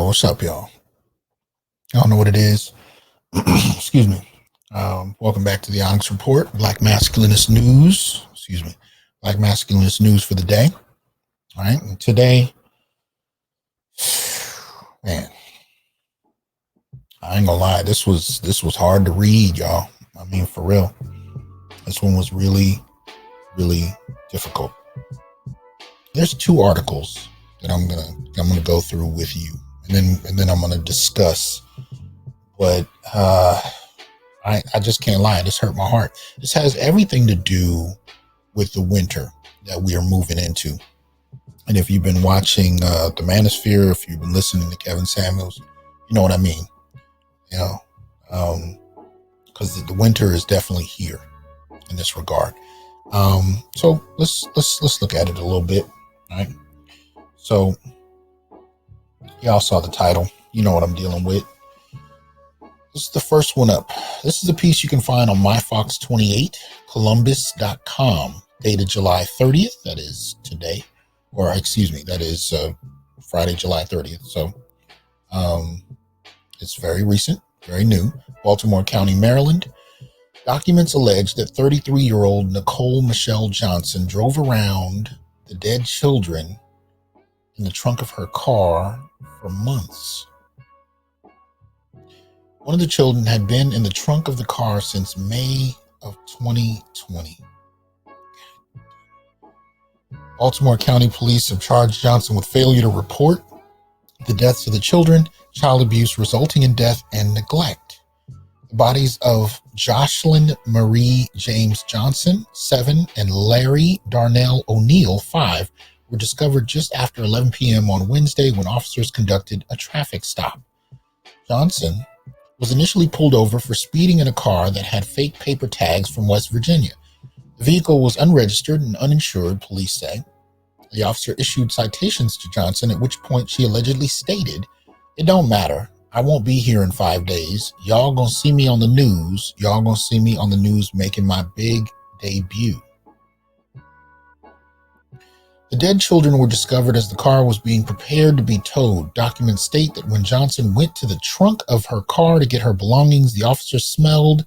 What's up, y'all? I don't know what it is. Excuse me. Welcome back to the Onyx Report, Black Masculinist News. Black Masculinist News for the day. All right, and today, man, I ain't gonna lie. This was hard to read, y'all. I mean, for real. This one was really, really difficult. There's two articles that I'm gonna go through with you, and then I'm gonna discuss. But I just can't lie. This hurt my heart. This has everything to do with the winter that we are moving into. And if you've been watching the Manosphere, if you've been listening to Kevin Samuels, you know what I mean. You know, because the winter is definitely here in this regard. So let's look at it a little bit. All right. So y'all saw the title. You know what I'm dealing with. This is the first one up. This is a piece you can find on myfox28, columbus.com, dated July 30th. That is today, or excuse me, that is Friday, July 30th. So it's very recent, very new. Baltimore County, Maryland. Documents allege that 33-year-old Nicole Michelle Johnson drove around the dead children in the trunk of her car for months. One of the children had been in the trunk of the car since May of 2020. Baltimore County Police have charged Johnson with failure to report the deaths of the children, child abuse resulting in death, and neglect. The bodies of Jocelyn Marie James Johnson, 7, and Larry Darnell O'Neill, 5, were discovered just after 11 p.m. on Wednesday when officers conducted a traffic stop. Johnson was initially pulled over for speeding in a car that had fake paper tags from West Virginia. The vehicle was unregistered and uninsured, police say. The officer issued citations to Johnson, at which point she allegedly stated, "It don't matter. I won't be here in 5 days. Y'all gonna see me on the news. Y'all gonna see me on the news making my big debut." The dead children were discovered as the car was being prepared to be towed. Documents state that when Johnson went to the trunk of her car to get her belongings, the officer smelled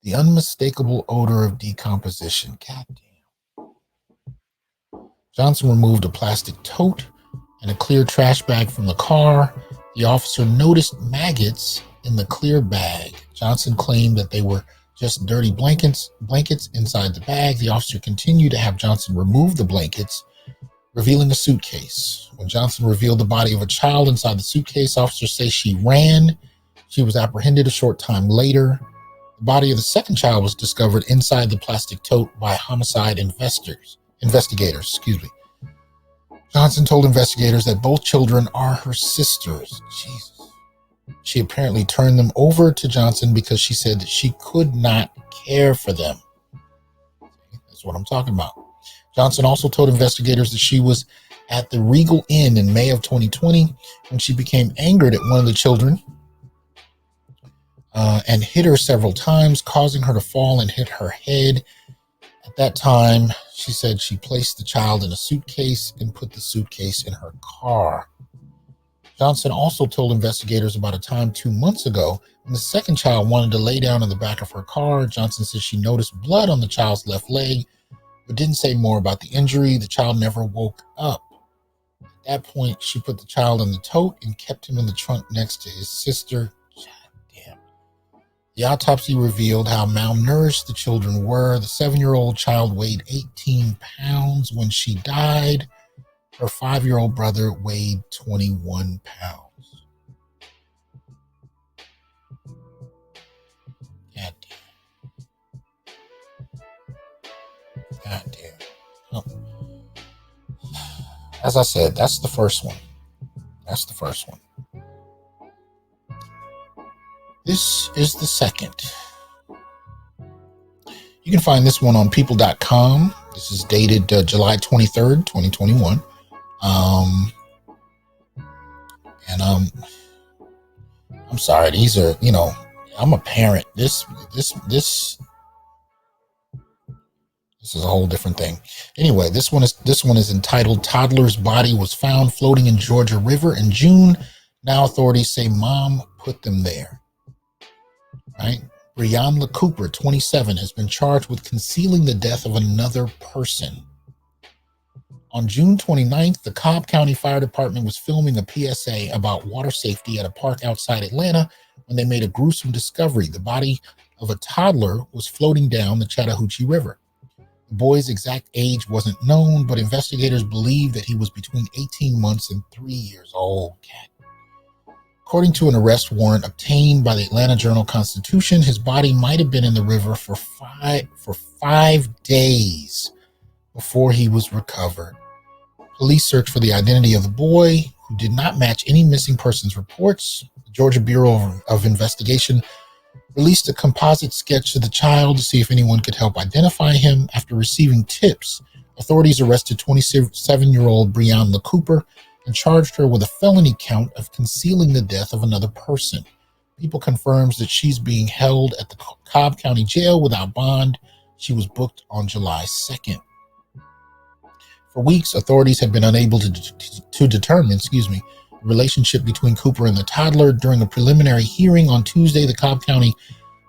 the unmistakable odor of decomposition. Goddamn. Johnson removed a plastic tote and a clear trash bag from the car. The officer noticed maggots in the clear bag. Johnson claimed that they were just dirty blankets inside the bag. The officer continued to have Johnson remove the blankets, revealing a suitcase. When Johnson revealed the body of a child inside the suitcase, officers say she ran. She was apprehended a short time later. The body of the second child was discovered inside the plastic tote by homicide investigators. Johnson told investigators that both children are her sisters. Jesus. She apparently turned them over to Johnson because she said that she could not care for them. That's what I'm talking about. Johnson also told investigators that she was at the Regal Inn in May of 2020 when she became angered at one of the children and hit her several times, causing her to fall and hit her head. At that time, she said she placed the child in a suitcase and put the suitcase in her car. Johnson also told investigators about a time 2 months ago when the second child wanted to lay down in the back of her car. Johnson said she noticed blood on the child's left leg, but didn't say more about the injury. The child never woke up. At that point, she put the child in the tote and kept him in the trunk next to his sister. Damn. The autopsy revealed how malnourished the children were. The 7-year-old child weighed 18 pounds when she died. Her 5-year-old brother weighed 21 pounds. God damn. Oh. As I said, that's the first one. This is the second. You can find this one on people.com. This is dated July 23rd, 2021. I'm sorry. These are, I'm a parent. This is a whole different thing. Anyway, this one is entitled "Toddler's Body Was Found Floating in Georgia River in June Now authorities say mom put them there, right? Brianna Cooper, 27, has been charged with concealing the death of another person. On June 29th, the Cobb County Fire Department was filming a PSA about water safety at a park outside Atlanta when they made a gruesome discovery. The body of a toddler was floating down the Chattahoochee River. The boy's exact age wasn't known, but investigators believe that he was between 18 months and 3 years old. According to an arrest warrant obtained by the Atlanta Journal-Constitution, his body might have been in the river for five days before he was recovered. Police searched for the identity of the boy, who did not match any missing persons reports. The Georgia Bureau of Investigation released a composite sketch of the child to see if anyone could help identify him. After receiving tips, authorities arrested 27-year-old Brianna Cooper and charged her with a felony count of concealing the death of another person. People confirms that she's being held at the Cobb County Jail without bond. She was booked on July 2nd. For weeks, authorities had been unable to determine, the relationship between Cooper and the toddler. During a preliminary hearing on Tuesday, the Cobb County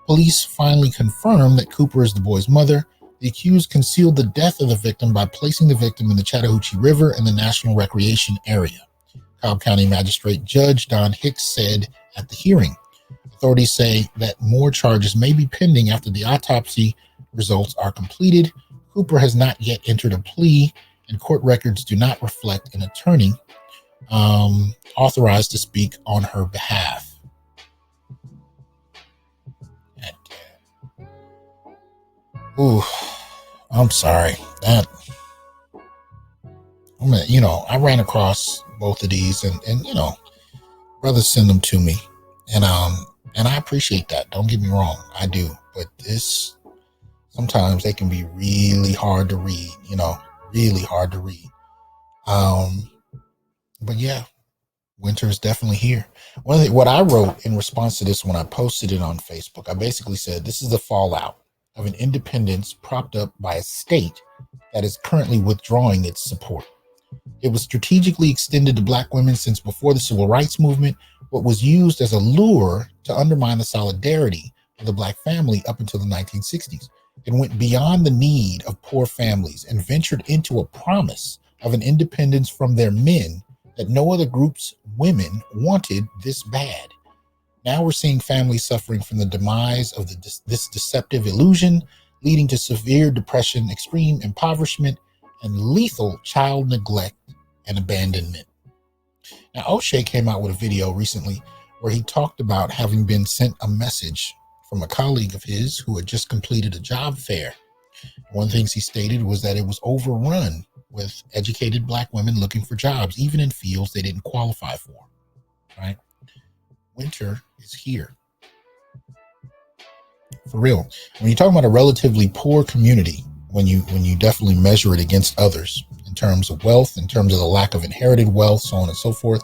police finally confirmed that Cooper is the boy's mother. The accused concealed the death of the victim by placing the victim in the Chattahoochee River in the National Recreation Area. Cobb County Magistrate Judge Don Hicks said at the hearing. Authorities say that more charges may be pending after the autopsy results are completed. Cooper has not yet entered a plea, and court records do not reflect an attorney authorized to speak on her behalf. Ooh, I'm sorry. I ran across both of these, and brothers send them to me, and I appreciate that. Don't get me wrong, I do. But sometimes they can be really hard to read. Really hard to read. But yeah, winter is definitely here. What I wrote in response to this when I posted it on Facebook, I basically said this is the fallout of an independence propped up by a state that is currently withdrawing its support. It was strategically extended to Black women since before the Civil Rights Movement, but was used as a lure to undermine the solidarity of the Black family up until the 1960s. It went beyond the need of poor families and ventured into a promise of an independence from their men that no other group's women wanted this bad. Now we're seeing families suffering from the demise of this deceptive illusion, leading to severe depression, extreme impoverishment, and lethal child neglect and abandonment. Now, O'Shea came out with a video recently where he talked about having been sent a message from a colleague of his who had just completed a job fair. One of the things he stated was that it was overrun with educated Black women looking for jobs, even in fields they didn't qualify for, right? Winter is here. For real. When you're talking about a relatively poor community, when you definitely measure it against others in terms of wealth, in terms of the lack of inherited wealth, so on and so forth,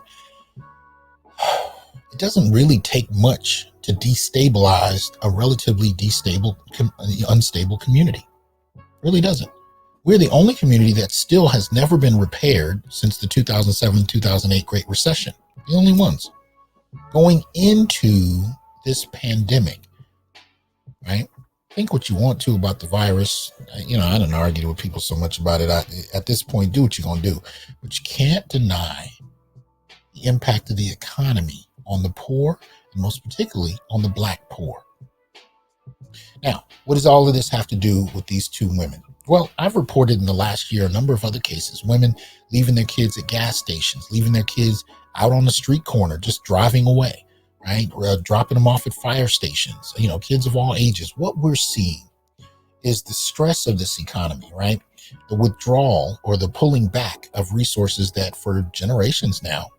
it doesn't really take much to destabilize a relatively unstable community. It really doesn't. We're the only community that still has never been repaired since the 2007-2008 Great Recession. The only ones. Going into this pandemic, right? Think what you want to about the virus. I don't argue with people so much about it. At this point, do what you're going to do. But you can't deny the impact of the economy on the poor, and most particularly on the Black poor. Now, what does all of this have to do with these two women? Well, I've reported in the last year a number of other cases. Women leaving their kids at gas stations, leaving their kids out on the street corner, just driving away, right? Or dropping them off at fire stations, kids of all ages. What we're seeing is the stress of this economy, right? The withdrawal or the pulling back of resources that for generations now,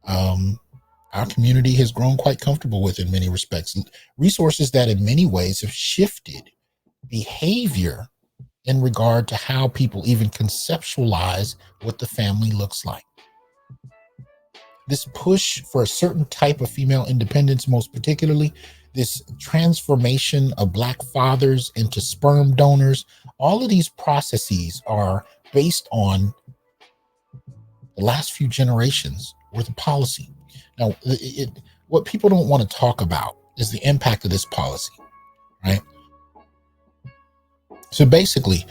our community has grown quite comfortable with in many respects. Resources that in many ways have shifted behavior in regard to how people even conceptualize what the family looks like. This push for a certain type of female independence, most particularly this transformation of Black fathers into sperm donors, all of these processes are based on the last few generations or the policy. Now, what people don't want to talk about is the impact of this policy, right? So basically,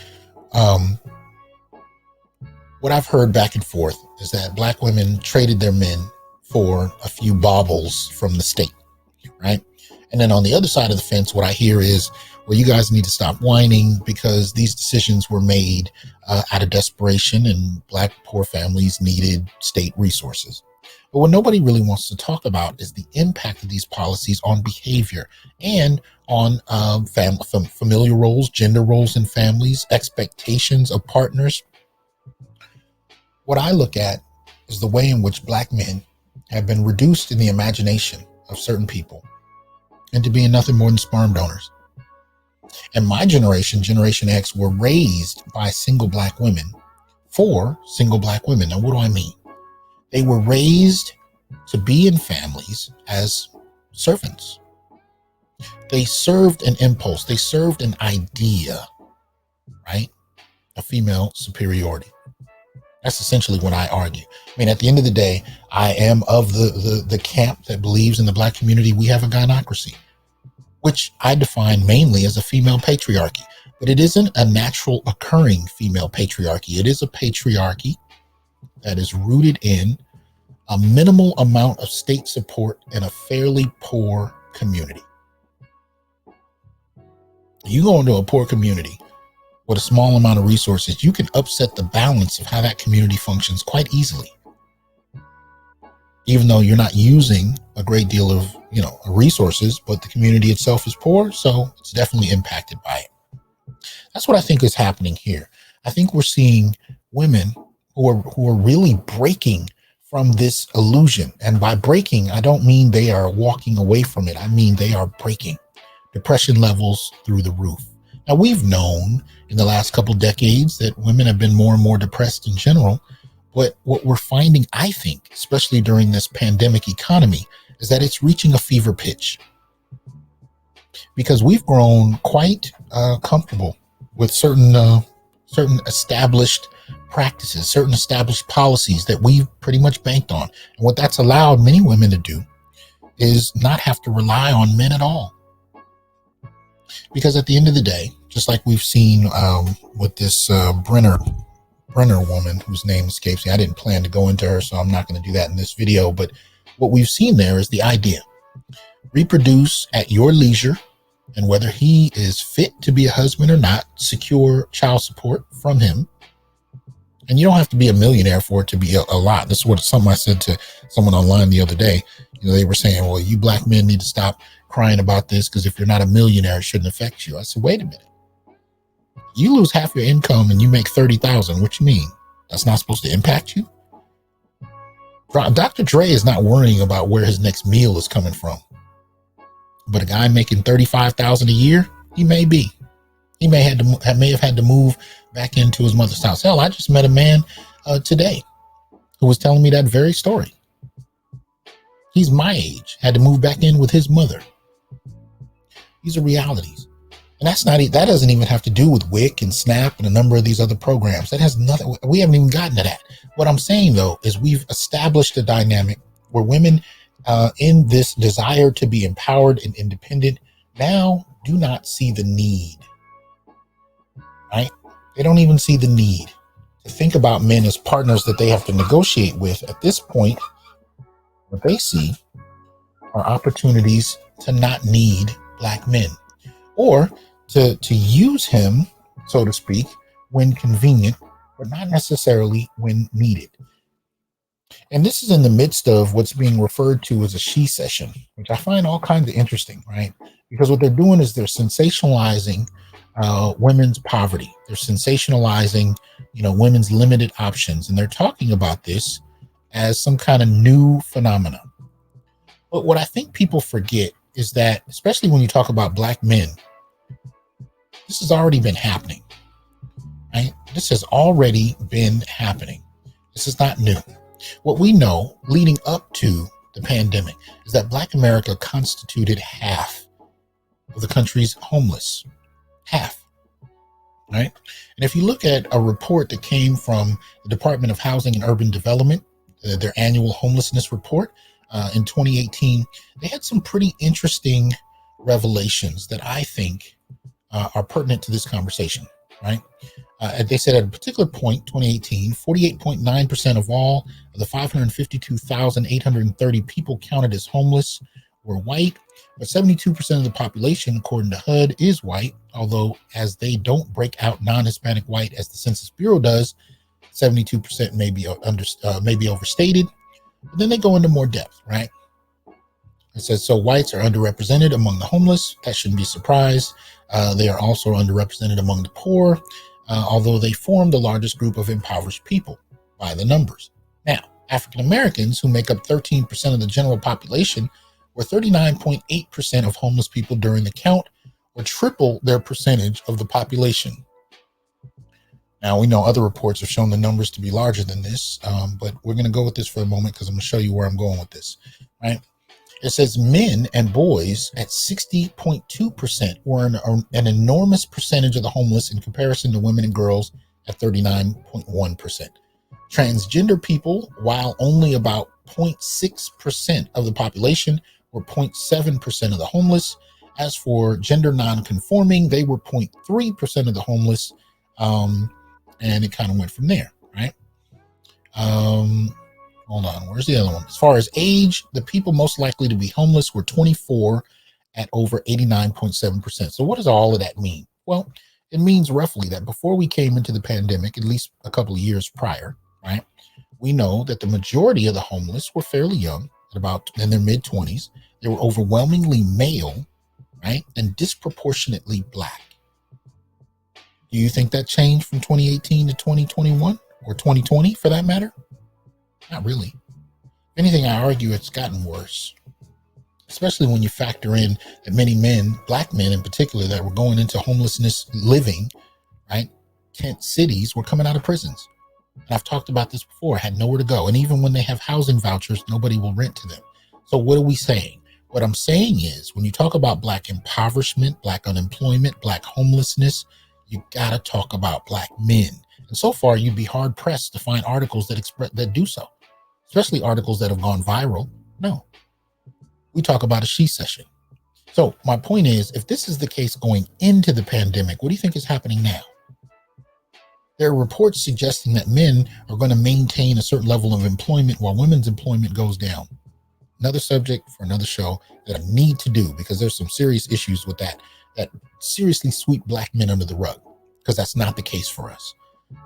what I've heard back and forth is that Black women traded their men for a few baubles from the state, right? And then on the other side of the fence, what I hear is, well, you guys need to stop whining because these decisions were made out of desperation and Black poor families needed state resources. But what nobody really wants to talk about is the impact of these policies on behavior and on familial roles, gender roles in families, expectations of partners. What I look at is the way in which Black men have been reduced in the imagination of certain people into being nothing more than sperm donors. And my generation, Generation X, were raised by single Black women for single Black women. Now, what do I mean? They were raised to be in families as servants. They served an impulse. They served an idea, right? A female superiority. That's essentially what I argue. I mean, at the end of the day, I am of the camp that believes in the Black community we have a gynocracy, which I define mainly as a female patriarchy. But it isn't a natural occurring female patriarchy. It is a patriarchy that is rooted in a minimal amount of state support in a fairly poor community. You go into a poor community with a small amount of resources, you can upset the balance of how that community functions quite easily. Even though you're not using a great deal of, resources, but the community itself is poor, so it's definitely impacted by it. That's what I think is happening here. I think we're seeing women who are really breaking from this illusion. And by breaking, I don't mean they are walking away from it. I mean they are breaking. Depression levels through the roof. Now, we've known in the last couple decades that women have been more and more depressed in general. But what we're finding, I think, especially during this pandemic economy, is that it's reaching a fever pitch. Because we've grown quite comfortable with certain established practices, certain established policies that we've pretty much banked on. And what that's allowed many women to do is not have to rely on men at all. Because at the end of the day, just like we've seen with this Brenner woman whose name escapes me. I didn't plan to go into her, so I'm not going to do that in this video. But what we've seen there is the idea. Reproduce at your leisure, and whether he is fit to be a husband or not, secure child support from him. And you don't have to be a millionaire for it to be a lot. This is something I said to someone online the other day. They were saying, well, you Black men need to stop crying about this because if you're not a millionaire, it shouldn't affect you. I said, wait a minute. You lose half your income and you make $30,000. What you mean? That's not supposed to impact you? Dr. Dre is not worrying about where his next meal is coming from. But a guy making $35,000 a year, he may be. He may have had to move back into his mother's house. Hell, I just met a man today who was telling me that very story. He's my age, had to move back in with his mother. These are realities. And that doesn't even have to do with WIC and SNAP and a number of these other programs. That has nothing. We haven't even gotten to that. What I'm saying, though, is we've established a dynamic where women in this desire to be empowered and independent now do not see the need. Right? They don't even see the need to think about men as partners that they have to negotiate with. At this point, what they see are opportunities to not need Black men, or to use him, so to speak, when convenient, but not necessarily when needed. And this is in the midst of what's being referred to as a she session, which I find all kinds of interesting, right? Because what they're doing is they're sensationalizing women's poverty. They're sensationalizing, women's limited options. And they're talking about this as some kind of new phenomenon. But what I think people forget is that, especially when you talk about Black men, this has already been happening, right? This has already been happening. This is not new. What we know leading up to the pandemic is that Black America constituted half of the country's homeless. Half, right? And if you look at a report that came from the Department of Housing and Urban Development, their annual homelessness report in 2018, they had some pretty interesting revelations that I think are pertinent to this conversation, right? They said at a particular point, 2018, 48.9% of all of the 552,830 people counted as homeless were white, but 72% of the population, according to HUD, is white, although as they don't break out non-Hispanic white as the Census Bureau does, 72% may be overstated. But then they go into more depth, right? It says, so whites are underrepresented among the homeless. That shouldn't be a surprise. They are also underrepresented among the poor, although they form the largest group of impoverished people by the numbers. Now, African Americans, who make up 13% of the general population, were 39.8% of homeless people during the count, or triple their percentage of the population. Now, we know other reports have shown the numbers to be larger than this, but we're going to go with this for a moment because I'm going to show you where I'm going with this, right? It says men and boys at 60.2% were an enormous percentage of the homeless in comparison to women and girls at 39.1%. Transgender people, while only about 0.6% of the population, were 0.7% of the homeless. As for gender non-conforming, they were 0.3% of the homeless, and it kind of went from there, right? Hold on, where's the other one? As far as age, the people most likely to be homeless were 24 at over 89.7%. So what does all of that mean? Well, it means roughly that before we came into the pandemic, at least a couple of years prior, right, we know that the majority of the homeless were fairly young, at about in their mid-20s. They were overwhelmingly male, right, and disproportionately Black. Do you think that changed from 2018 to 2021 or 2020 for that matter? Not really. If anything, I argue it's gotten worse, especially when you factor in that many men, Black men in particular, that were going into homelessness living, right, tent cities, were coming out of prisons. And I've talked about this before, had nowhere to go. And even when they have housing vouchers, nobody will rent to them. So what are we saying? What I'm saying is when you talk about Black impoverishment, Black unemployment, Black homelessness, you got to talk about Black men. And so far, you'd be hard pressed to find articles that do so, especially articles that have gone viral. No, we talk about a she session. So my point is, if this is the case going into the pandemic, what do you think is happening now? There are reports suggesting that men are going to maintain a certain level of employment while women's employment goes down. Another subject for another show that I need to do because there's some serious issues with that seriously sweep Black men under the rug, because that's not the case for us.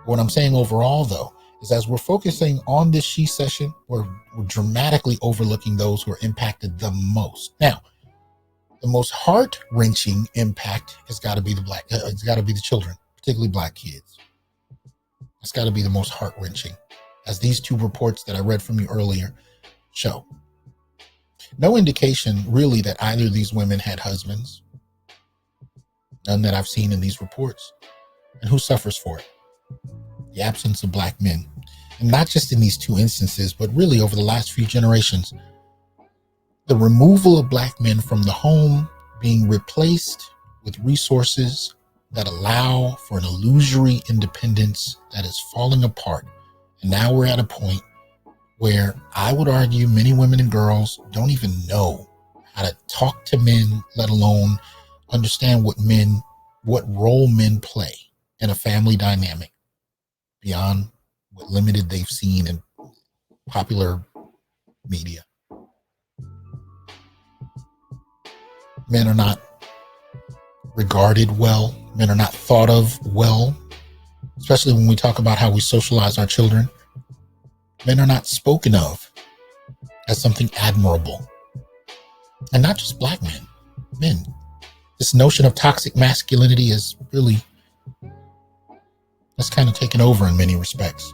What I'm saying overall, though, is as we're focusing on this she session, we're dramatically overlooking those who are impacted the most. Now, the most heart-wrenching impact has got to be it's got to be the children, particularly Black kids. It's got to be the most heart-wrenching, as these two reports that I read from you earlier show. No indication really that either of these women had husbands. None that I've seen in these reports. And who suffers for it? The absence of Black men. And not just in these two instances, but really over the last few generations. The removal of Black men from the home being replaced with resources that allow for an illusory independence that is falling apart. And now we're at a point where I would argue many women and girls don't even know how to talk to men, let alone understand what role men play in a family dynamic beyond what limited they've seen in popular media. Men are not regarded well. Men are not thought of well, especially when we talk about how we socialize our children. Men are not spoken of as something admirable. And not just Black men. This notion of toxic masculinity is really, that's kind of taken over in many respects.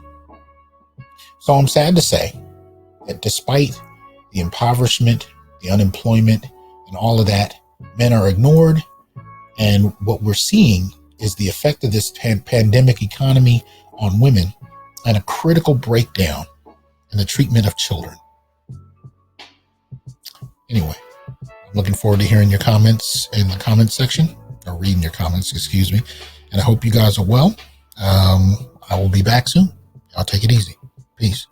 So I'm sad to say that despite the impoverishment, the unemployment, and all of that, men are ignored. And what we're seeing is the effect of this pandemic economy on women and a critical breakdown in the treatment of children. Anyway, I'm looking forward to hearing your comments in the comments section, or reading your comments, excuse me. And I hope you guys are well. I will be back soon. Y'all take it easy. Peace.